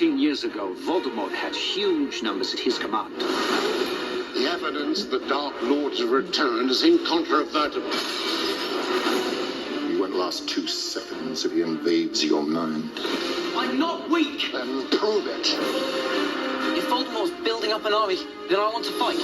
Years ago, Voldemort had huge numbers at his command. The evidence the Dark Lord's return is incontrovertible. You won't last 2 seconds if he invades your mind. I'm not weak! Then prove it. If Voldemort's building up an army, then I want to fight.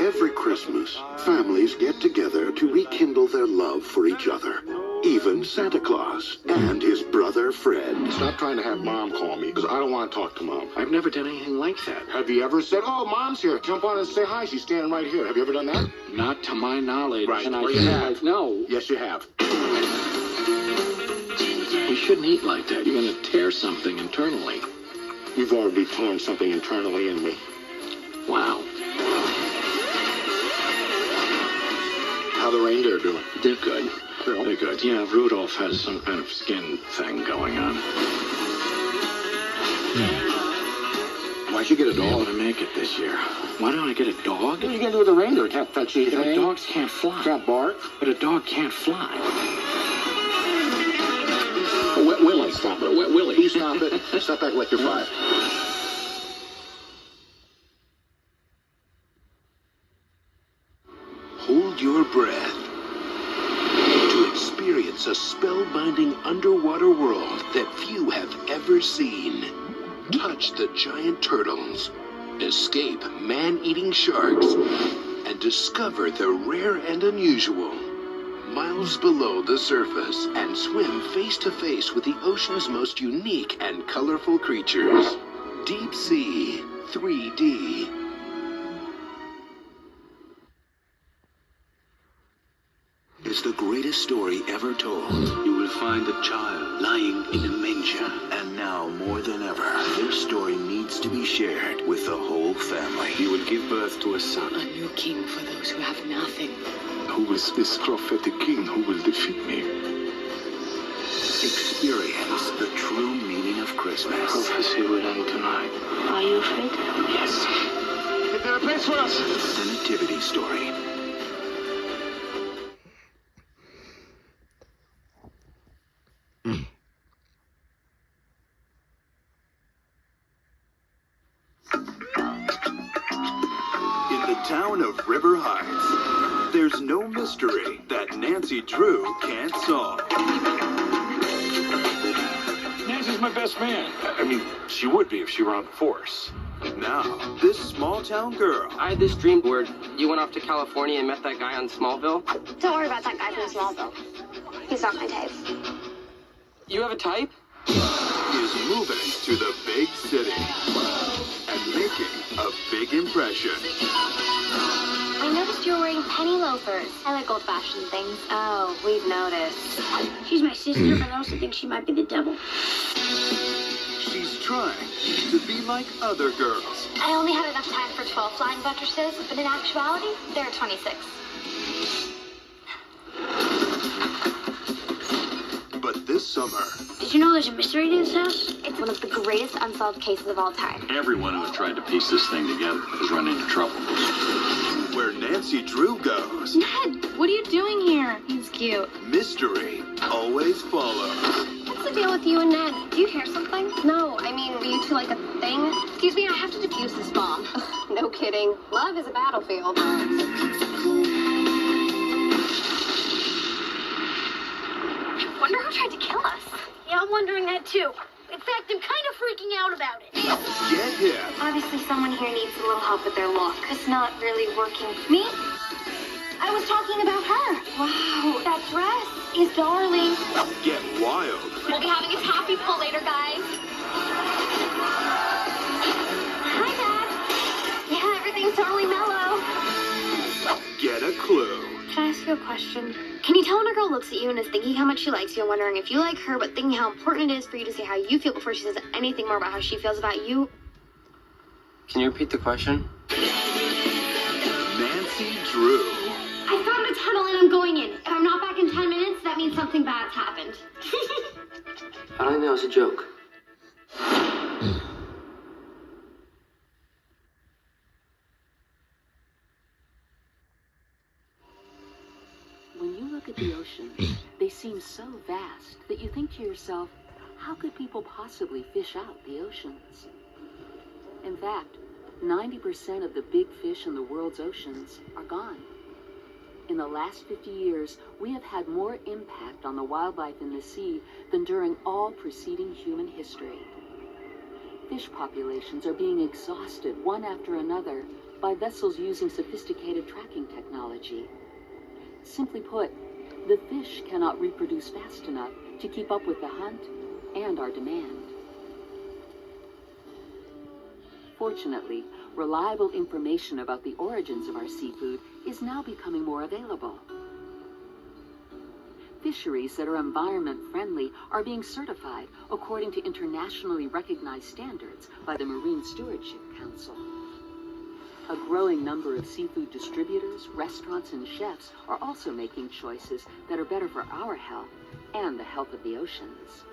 Every Christmas, families get together to rekindle their love for each other. Even Santa Claus and his brother Fred. Stop trying to have Mom call me, because I don't want to talk to Mom. I've never done anything like that. Have you ever said, oh, Mom's here, jump on and say hi, she's standing right here. Have you ever done that? Not to my knowledge. Right, And or you have. No. Yes, you have. You shouldn't eat like that. You're going to tear something internally. You've already torn something internally in me. Wow. How the reindeer doing? They're good. Cool. They're good. Yeah, Rudolph has some kind of skin thing going on. Why'd you get a I'm dog? able to make it this year. Why don't I get a dog? What are you going to do with a reindeer? Can't fetch anything. Yeah, but dogs can't fly. Can't bark. But a dog can't fly. Willie, stop it. Willie, you stop it. Stop acting like you're 5. Hold your breath to experience a spellbinding underwater world that few have ever seen. Touch the giant turtles, escape man-eating sharks, and discover the rare and unusual. Miles below the surface and swim face-to-face with the ocean's most unique and colorful creatures. Deep Sea 3D. It's the greatest story ever told. You will find a child lying in a manger. And now, more than ever, their story needs to be shared with the whole family. You will give birth to a son. A new king for those who have nothing. Who is this prophetic king who will defeat me? Experience the true meaning of Christmas. Prophecy will end tonight. Are you afraid? Yes. Is there a place for us? The Nativity Story. In the town of River Heights, there's no mystery that Nancy Drew can't solve. Nancy's my best man. I mean, she would be if she were on the force. Now, this small-town girl I had this dream where you went off to California and met that guy on Smallville. Don't worry about that guy from Smallville. He's not my type. You have a type? is moving to the big city and making a big impression. I noticed you're wearing penny loafers. I like old-fashioned things. Oh, we've noticed. She's my sister, but I also think she might be the devil. She's trying to be like other girls. I only had enough time for 12 flying buttresses, but in actuality, there are 26. But this summer... Did you know there's a mystery to this house? It's one of the greatest unsolved cases of all time. Everyone who has tried to piece this thing together has run into trouble. Where Nancy Drew goes, Ned, what are you doing here? He's cute. mystery always follows. What's the deal with you and Ned? Do you hear something? No, I mean, were you two like a thing? Excuse me, I have to defuse this bomb. No kidding. Love is a battlefield. I wonder who tried to kill us. Yeah, I'm wondering that too. In fact, I'm kind of freaking out about it. Get him. Obviously, someone here needs a little help with their lock. It's not really working. Me? I was talking about her. Wow, that dress is darling. Get wild. We'll be having a toffee pull later, guys. Hi, Dad. Yeah, everything's totally mellow. Get a clue. Can I ask you a question? Can you tell when a girl looks at you and is thinking how much she likes you and wondering if you like her, but thinking how important it is for you to say how you feel before she says anything more about how she feels about you? Can you repeat the question? Nancy Drew. I found a tunnel and I'm going in. If I'm not back in 10 minutes, that means something bad's happened. I don't think that was a joke. When you look at the oceans, they seem so vast that you think to yourself, how could people possibly fish out the oceans? In fact, 90% of the big fish in the world's oceans are gone. In the last 50 years, we have had more impact on the wildlife in the sea than during all preceding human history. Fish populations are being exhausted one after another by vessels using sophisticated tracking technology. Simply put, the fish cannot reproduce fast enough to keep up with the hunt and our demand. Fortunately, reliable information about the origins of our seafood is now becoming more available. Fisheries that are environment-friendly are being certified according to internationally recognized standards by the Marine Stewardship Council. A growing number of seafood distributors, restaurants, and chefs are also making choices that are better for our health and the health of the oceans.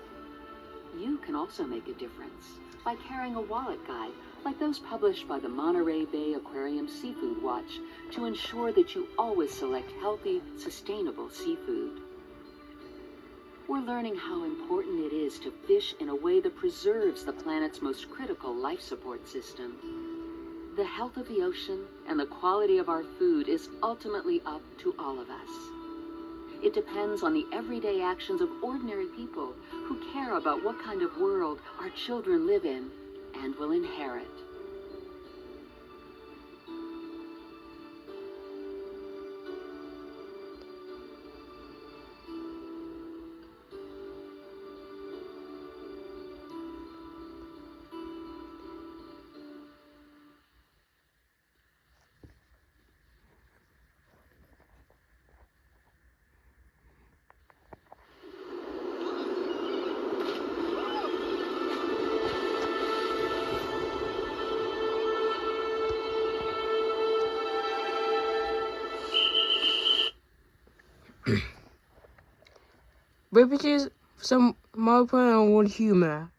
You can also make a difference by carrying a wallet guide like those published by the Monterey Bay Aquarium Seafood Watch to ensure that you always select healthy, sustainable seafood. We're learning how important it is to fish in a way that preserves the planet's most critical life support system. The health of the ocean and the quality of our food is ultimately up to all of us. It depends on the everyday actions of ordinary people who care about what kind of world our children live in and will inherit. Reproduce some more humor.